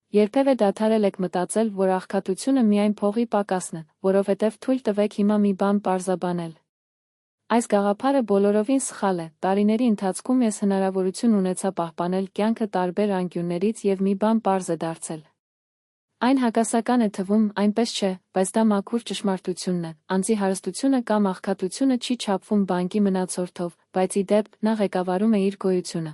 Երբևէ դադարել եք մտածել, որ աղքատությունը միայն փողի պակասն է, որովհետև թույլ տվեք հիմա մի բան պարզաբանել։ Այս գաղափարը բոլորովին սխալ է։ Տարիների ընթացքում ես հնարավորություն ունեցա պահպանել կյանքը տարբեր անկյուններից և մի բան պարզ է դարձել։ Այն հակասական է թվում, այնպես չէ, բայց դա մաքուր ճշմարտությունն է։ Անձի հարստությունը կամ աղքատությունը չի չափվում բանկի մնացորդով, բայց ի դեպ, նա ղեկավարում է իր գոյությունը։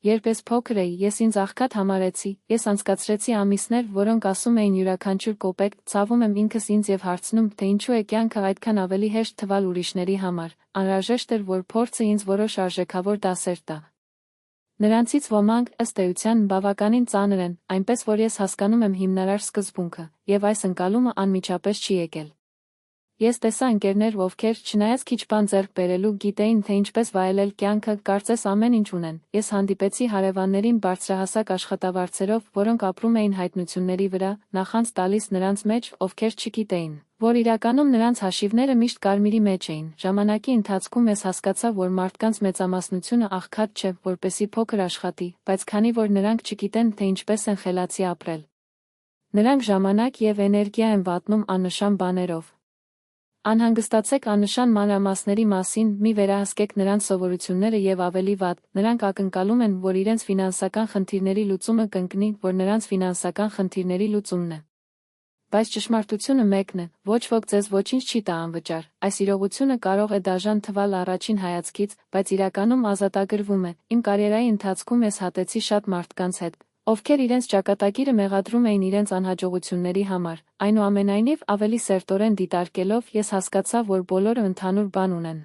Երբ ես փոքր էի, ես ինձ աղքատ համարեցի, ես անցկացրեցի ամիսներ, որոնք ասում էին յուրաքանչյուր կոպեկ, ցավում եմ ինքս ինձ և հարցնում, թե ինչու է կյանքը այդքան ավելի հեշտ թվալ ուրիշների համար, անհրաժեշտ էր, որ փորձը ինձ որոշ արժեքավոր դասեր տա։ Նրանցից ոմանք, ըստ էության, բավականին ծանր են, այնպես որ ես հասկանում եմ հիմնարար սկզբունքը, և այս ընկալումը անմիջապես չի եկել։ Ես տեսա ընկերներ, ովքեր, չնայած քիչ բան ձեռք բերելու, գիտեին, թե ինչպես վայելել կյանքը, կարծես ամեն ինչ ունեն։ Ես հանդիպեցի հարևաններին բարձրահասակ աշխատավարձերով, որոնք ապրում էին հայտնությունների վրա, նախանց տալիս նրանց մեջ, ովքեր չգիտեին, որ իրականում նրանց հաշիվները միշտ կարմիրի մեջ էին։ Ժամանակի ընթացքում ես հասկացա, որ մարդկանց մեծամասնությունը աղքատ չէ, որպեսզի փոքր աշխատի, բայց քանի որ նրանք չգիտեն, թե ինչպես են խելացի ապրել։ Նրանք ժամանակ և էներգիա են վատնում աննշան բաներով։ Անհանգստացեք աննշան մանրամասների մասին, մի վերահսկեք նրանց սովորությունները և ավելի վատ, նրանք ակնկալում են, որ իրենց ֆինանսական խնդիրների լուծումը կընկնի, որ նրանց ֆինանսական խնդիրների լուծումն է։ Բայց ճշմարտությունը մեկն է, ոչ ոք ձեզ ոչինչ չի տա անվճար։ Այս իրողությունը կարող է դաժան թվալ առաջին հայացքից, բայց իրականում ազատագրվում է։ Իմ կարիերայի ընթացքում ես հատեցի շատ մարդկանց հետ, ովքեր իրենց ճակատագիրը մեղադրում էին իրենց անհաջողությունների համար, այնուամենայնիվ ավելի սերտորեն դիտարկելով ես հասկացա, որ բոլորը ընդհանուր բան ունեն։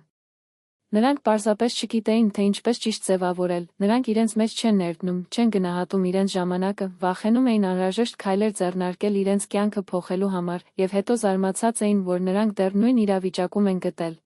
Նրանք պարզապես չգիտեին, թե ինչպես ճիշտ ձևավորել, նրանք իրենց մեջ չեն ներդնում, չեն գնահատում իրենց ժամանակը, վախենում էին անհրաժեշտ քայլեր ձեռնարկել իրենց կյանքը փոխելու համար, և հետո զարմացած էին, որ նրանք դեռ նույն իրավիճակում են գտել։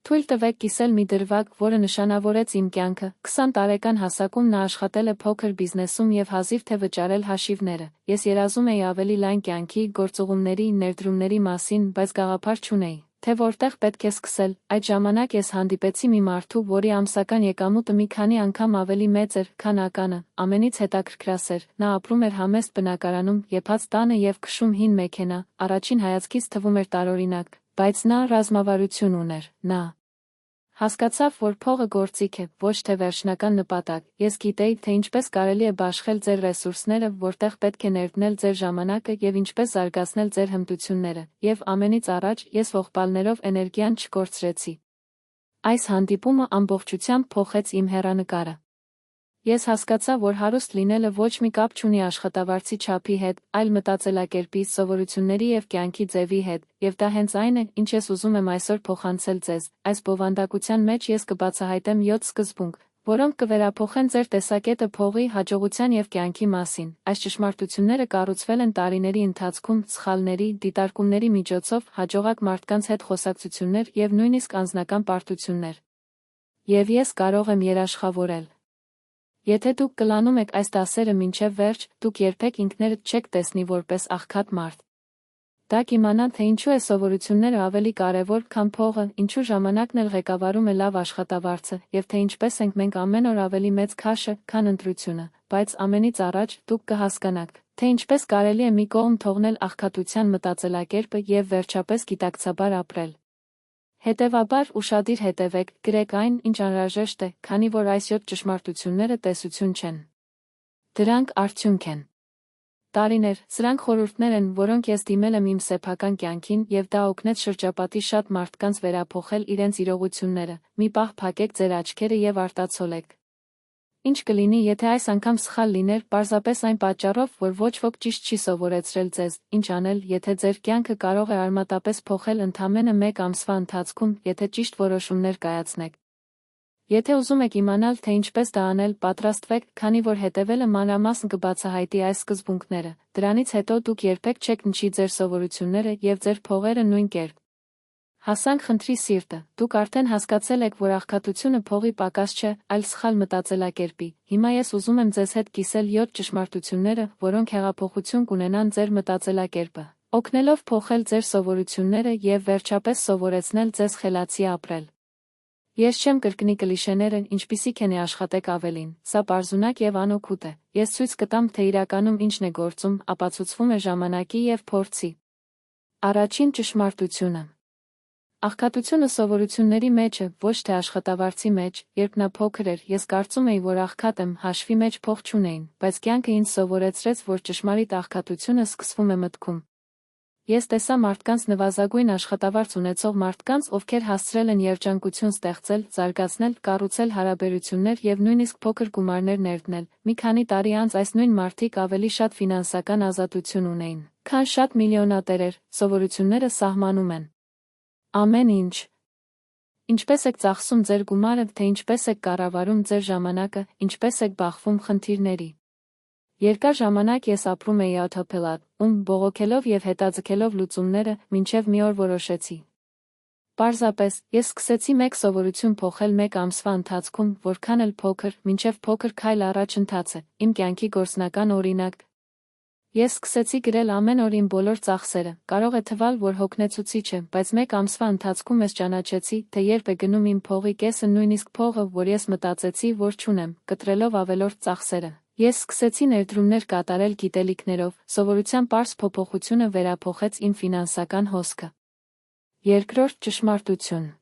Թույլ տվեք կիսել մի դրվագ, որը նշանավորեց իմ կյանքը։ 20 տարեկան հասակում նա աշխատել է փոքր բիզնեսում և հազիվ թե վճարել հաշիվները։ Ես երազում էի ավելի լայն կյանքի, գործուղումների, ներդրումների մասին, բայց գաղափար չունեի, թե որտեղ պետք է սկսել։ Այդ ժամանակ ես հանդիպեցի մի մարդու, որի ամսական եկամուտը մի քանի անգամ ավելի մեծ էր, քան ականը, ամենից հետաքրքրասեր, նա ապրում էր համեստ բնակարանում, եփած տանը և քշում հին մեքենա, առաջին հայացքից թվում էր տարօրինակ, բայց նա ռազմավարություն ուներ, նա հասկացավ, որ փողը գործիք է, ոչ թե վերջնական նպատակ։ Ես գիտեի, թե ինչպես կարելի է բաշխել ձեր ռեսուրսները, որտեղ պետք է ներդնել ձեր ժամանակը և ինչպես զարգացնել ձեր հմտությունները, և ամենից առաջ, ես ողբալներով էներգիան չկորցրեցի։ Այս հանդիպումը ամբողջությամբ փոխեց իմ հեռանկարը։ Ես հասկացա, որ հարուստ լինելը ոչ մի կապ չունի աշխատավարձի չափի հետ, այլ մտածելակերպի, սովորությունների և կյանքի ձևի հետ, և դա հենց այն է, ինչ ես ուզում եմ այսօր փոխանցել ձեզ։ Այս բովանդակության մեջ ես կբացահայտեմ 7 սկզբունք, որոնք կվերափոխեն ձեր տեսակետը փողի, հաջողության և կյանքի մասին։ Այս ճշմարտությունները կառուցվել են տարիների ընթացքում, սխալների, դիտարկումների միջոցով, հաջողակ մարդկանց հետ խոսակցություններ և նույնիսկ անձնական պարտություններ։ Եվ ես կարող եմ երաշխավորել։ Եթե դուք կլանում եք այս դասերը մինչև վերջ, դուք երբեք ինքներդ չեք տեսնի որպես աղքատ մարդ։ Դա կիմանա, թե ինչու է սովորությունները ավելի կարևոր, քան փողը, ինչու ժամանակն էլ ղեկավարում է լավ աշխատավարձը, և թե ինչպես ենք մենք ամեն օր ավելի մեծ քաշը, քան ընտրությունը, բայց ամենից առաջ դուք կհասկանաք, թե ինչպես կարելի է մի կողմ թողնել աղքատության մտածելակերպը և վերջապես գիտակցաբար ապրել։ Հետևաբար, ուշադիր հետևեք, գրեք այն, ինչ անհրաժեշտ է, քանի որ այս 7 ճշմարտությունները տեսություն չեն։ Դրանք արդյունք են։ Տարիներ, սրանք խորհուրդներ են, որոնք ես դիմել եմ իմ սեփական կյանքին, և դա օգնեց շրջապատի շատ մարդկանց վերափոխել իրենց իրողությունները։ Մի պահ փակեք ձեր աչքերը և արտացոլեք։ Ինչ կլինի, եթե այս անգամ սխալ լիներ, պարզապես այն պատճառով, որ ոչ ոք ճիշտ չի սովորեցրել ձեզ, ինչ անել, եթե ձեր կյանքը կարող է արմատապես փոխել ընդամենը 1 ամսվա ընթացքում, եթե ճիշտ որոշումներ կայացնեք։ Եթե ուզում եք իմանալ, թե ինչպես դա անել, պատրաստվեք, քանի որ հետևելը մանրամասն կբացահայտի այս սկզբունքները։ Դրանից հետո դուք երբեք չեք նշի ձեր սովորությունները և ձեր փողերը նույն կերպ։ Հասանք խնդրի սիրտը։ Դուք արդեն հասկացել եք, որ աղքատությունը փողի պակաս չէ, այլ սխալ մտածելակերպի։ Հիմա ես ուզում եմ ձեզ հետ կիսել 7 ճշմարտությունները, որոնք հեղափոխություն կունենան ձեր մտածելակերպը, օգնելով փոխել ձեր սովորությունները և վերջապես սովորեցնել ձեզ խելացի ապրել։ Ես չեմ կրկնի կլիշեները, ինչպիսիք են աշխատեք ավելին, սա պարզունակ եւ անօգուտ է, ես ցույց կտամ, թե իրականում ինչն է գործում, ապացուցվում է ժամանակի եւ փորձի։ Առաջին ճշմարտությունը։ Աղքատությունը սովորությունների մեջ է, ոչ թե աշխատավարձի մեջ, երբ նա փոքր էր, ես կարծում էի, որ աղքատ եմ, հաշվի մեջ փող չունեին, բայց կյանքը ինձ սովորեցրեց, որ ճշմարիտ աղքատությունը սկսվում է մտքում։ Ես տեսա մարդկանց նվազագույն աշխատավարձ ունեցող մարդկանց, ովքեր հասցրել են երջանկություն ստեղծել, զարգացնել, կառուցել հարաբերություններ եւ նույնիսկ փոքր գումարներ ներդնել։ Մի քանի տարի անց այս նույն մարդիկ ավելի շատ ֆինանսական ազատություն ունեին, քան շատ միլիոնատերեր, սովորությունները սահմանում են ամեն ինչ։ Ինչպես եք ծախսում ձեր գումարը, թե ինչպես եք կառավարում ձեր ժամանակը, ինչպես եք բախվում խնդիրների։ Երկար ժամանակ ես ապրում էի autopilot, բողոքելով եւ հետաձգելով լուծումները, մինչեւ մի օր որոշեցի։ Պարզապես, ես սկսեցի մեկ սովորություն փոխել մեկ ամսվա ընթացքում, որքան էլ փոքր, մինչեւ փոքր քայլ առաջընթաց է, իմ կյանքի գործնական օրինակ։ Ես սկսեցի գրել ամեն օր իմ բոլոր ծախսերը, կարող է թվալ, որ հոգնեցուցիչ է, բայց մեկ ամսվա ընթացքում ես ճանաչեցի, թե երբ է գնում իմ փողի կեսը, նույնիսկ փողը, որ ես մտածեցի, որ չունեմ, կտրելով ավելորդ ծախսերը։ Ես սկսեցի ներդրումներ կատարել գիտելիքներով, սովորության պարզ փոփոխությունը վերափոխեց իմ ֆինանսական հոսքը։ Երկրորդ ճշմարտություն։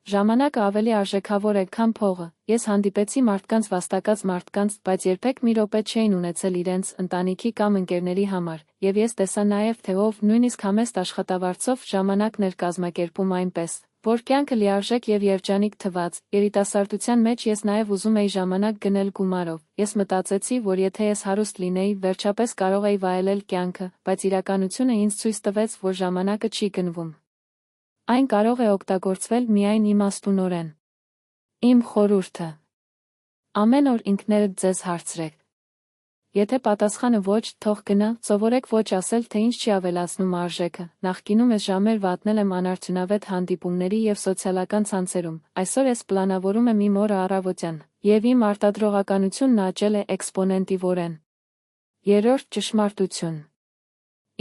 Ժամանակը ավելի արժեքավոր է, քան փողը։ Ես հանդիպեցի մարդկանց վաստակած մարդկանց, բայց երբեք մի րոպե չէին ունեցել իրենց, ընտանիքի կամ ընկերների համար, եւ ես տեսա նաեւ, թե ով նույնիսկ համեստ աշխատավարձով ժամանակն էր կազմակերպում այնպես, որ կյանքը լիարժեք եւ երջանիկ թվաց։ Երիտասարդության մեջ ես նաեւ ուզում էի ժամանակ գնել գումարով։ Ես մտածեցի, որ եթե ես հարուստ լինեի, վերջապես կարող էի վայելել կյանքը, բայց իրականությունը ինձ ցույց տվեց, որ ժամանակը չի գնվում։ Այն կարող է օգտագործվել միայն իմաստունորեն։ Իմ խորհուրդը. ամեն օր ինքներդ ձեզ հարցրեք. Եթե պատասխանը ոչ, թող գնա, սովորեք ոչ ասել, թե ինչ չի ավելացնում արժեքը։ Նախկինում ես ժամեր վատնել եմ անարդյունավետ հանդիպումների եւ սոցիալական ցանցերում, այսօր ես պլանավորում եմ իմ օրը առավոտյան, եւ իմ արտադրողականությունն աճել է էքսպոնենտիվորեն։ Երրորդ ճշմարտություն։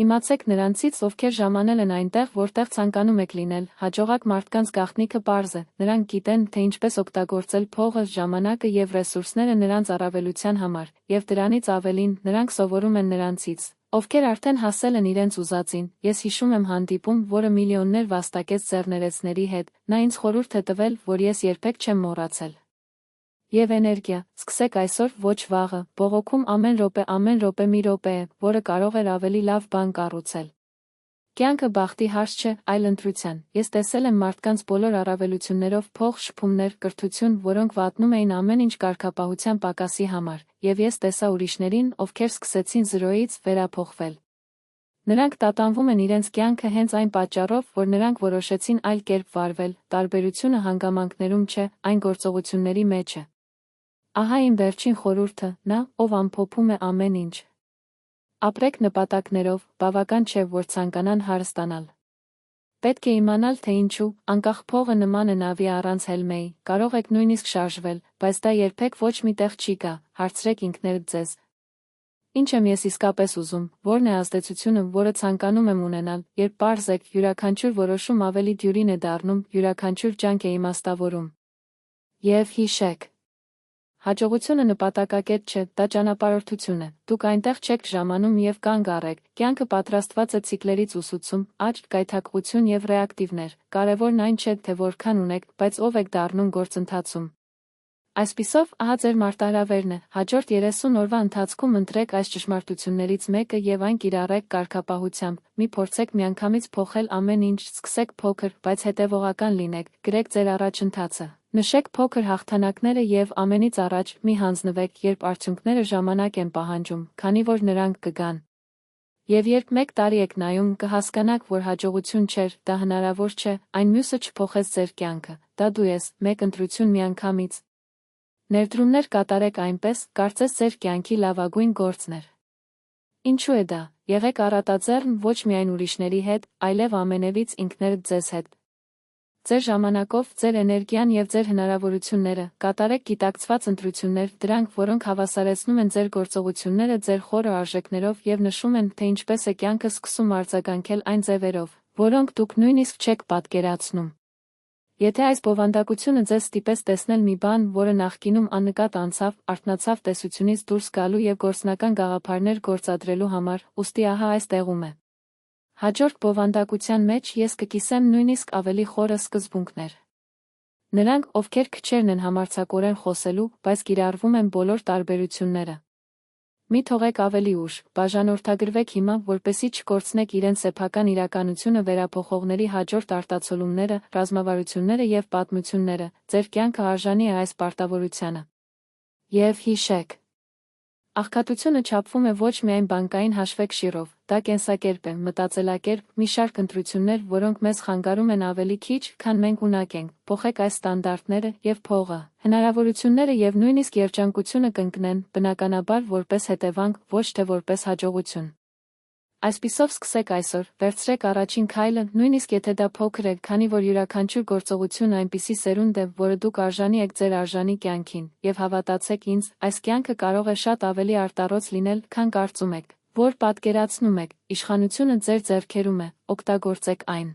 Իմացեք նրանցից, ովքեր ժամանել են այնտեղ, որտեղ ցանկանում եք լինել, հաջողակ մարդկանց գաղտնիքը պարզ է, նրանք գիտեն, թե ինչպես օգտագործել փողը, ժամանակը եւ ռեսուրսները նրանց առավելության համար, եւ դրանից ավելին, նրանք սովորում են նրանցից, ովքեր արդեն հասել են իրենց ուզածին։ Ես հիշում եմ հանդիպում, որը միլիոններ վաստակեց ձեռներեցների հետ, նա ինձ խորհուրդ է տվել, որ ես երբեք չեմ մոռացել։ Եվ էներգիա, սկսեք այսօր, ոչ վաղը, բողոքում ամեն րոպե մի րոպե է, որը կարող էր ավելի լավ բան կառուցել։ Կյանքը բախտի հարց չէ, այլ ընտրության։ Ես տեսել եմ մարդկանց բոլոր առավելություններով փող, շփումներ, կրթություն, որոնք վատնում էին ամեն ինչ կարգապահության պակասի համար, եւ ես տեսա ուրիշներին, ովքեր սկսեցին զրոյից վերափոխվել։ Նրանք տատանվում են իրենց կյանքը հենց այն պատճառով, որ նրանք որոշեցին այլ կերպ վարվել, տարբերությունը հանգամանքներում չէ, այն գործողությունների մեջ է։ Ահա իմ վերջին խորհուրդը, նա, ով ամփոփում է ամեն ինչ։ Ապրեք նպատակներով, բավական չէ, որ ցանկանան հարստանալ։ Պետք է իմանալ, թե ինչու, անկախ փողը նման է նավի առանց հելմեի, կարող եք նույնիսկ շարժվել, բայց դա երբեք ոչ մի տեղ չի գա, հարցրեք ինքներդ ձեզ։ Ինչ եմ ես իսկապես ուզում, որն է ազդեցությունը, որը ցանկանում եմ ունենալ, երբ պարզ եք, յուրաքանչյուր որոշում ավելի դյուրին է դառնում, յուրաքանչյուր ջանք է իմաստավորում։ Եվ հիշեք. հաջողությունը նպատակակետ չէ, դա ճանապարհորդություն է։ Դուք այնտեղ չեք ժամանում եւ կանգ առեք։ Կյանքը պատրաստված է ցիկլերից ուսուցում, աճ, գայթակղություն եւ ռեակտիվներ։ Կարևորն այն չէ, թե որքան ունեք, բայց ով եք դառնում գործընթացում։ Այսպիսով, ահա ձեր մարտահրավերն է։ Հաջորդ 30 օրվա ընթացքում ընտրեք այս ճշմարտություններից մեկը եւ այն կիրառեք կարգապահությամբ։ Մի փորձեք միանգամից փոխել ամեն ինչ, սկսեք փոքր, բայց հետևողական լինեք։ Գրեք ձեր առաջընթացը։ Նշեք փոքր հաղթանակները եւ ամենից առաջ մի հանձնվեք, երբ արդյունքները ժամանակ են պահանջում, քանի որ նրանք կգան։ Եվ երբ մեկ տարի եք նայում, կհասկանաք, որ հաջողություն չէր, դա հնարավոր չէ, այն մյուսը չփոխեց ձեր կյանքը, դա դու ես, մեկ ընտրություն միանգամից։ Ներդրումներ կատարեք այնպես, կարծես ձեր կյանքի լավագույն գործն էր։ Ինչու է դա։ Եղեք առատաձեռն ոչ միայն ուրիշների հետ, այլև ամենևից ինքներդ ձեզ հետ։ Ձեր ժամանակով, ձեր էներգիան եւ ձեր հնարավորությունները, կատարեք գիտակցված ընտրություններ, դրանք, որոնք հավասարեցնում են ձեր գործողությունները ձեր խորը արժեքներով եւ նշում են, թե ինչպես է կյանքը սկսում արձագանքել այն ձևերով, որոնք դուք նույնիսկ չեք պատկերացնում։ Եթե այս բովանդակությունը ձեզ ստիպեց տեսնել մի բան, որը նախկինում աննկատ անցավ, արթնացավ տեսությունից դուրս գալու և գործնական գաղափարներ գործադրելու համար, ուստի ահա այս տեղում է։ Հաջորդ բովանդակության մեջ ես կկիսեմ նույնիսկ ավելի խորը սկզբունքներ։ Նրանք, ովքեր քչերն են համարձակորեն խոսելու, բայց կիրառվում են բոլոր տարբերությունները։ Մի թողեք ավելի ուշ, բաժանորդագրվեք հիմա, որպեսզի չկորցնեք իրենց սեփական իրականությունը վերափոխողների հաջորդ արտացոլումները, ռազմավարությունները և պատմությունները, ձեր կյանքը արժանի է այս պարտավորությանը։ Եվ հիշեք, աղքատությունը չափվում է ոչ միայն բանկային հաշվեկշիռով, դա կենսակերպ է, մտածելակերպ, մի շարք ընտրություններ, որոնք մեզ խանգարում են ավելի քիչ, քան մենք ունակ ենք, փոխեք այս ստանդարտները, և փողը, հնարավորությունները և նույնիսկ երջանկությունը կընկնեն, բնականաբար որպես հետևանք, ոչ թե որպես հաջողություն։ Այսպիսով սկսեք այսօր, վերցրեք առաջին քայլը, նույնիսկ եթե դա փոքր է, քանի որ յուրաքանչյուր գործողություն այնպիսի սերունդ է, որը դուք արժանի եք ձեր արժանի կյանքին, եւ հավատացեք ինձ, այս կյանքը կարող է շատ ավելի արտառոց լինել, քան կարծում եք, որ պատկերացնում եք, իշխանությունը ձեր ձեռքերում է, օգտագործեք այն։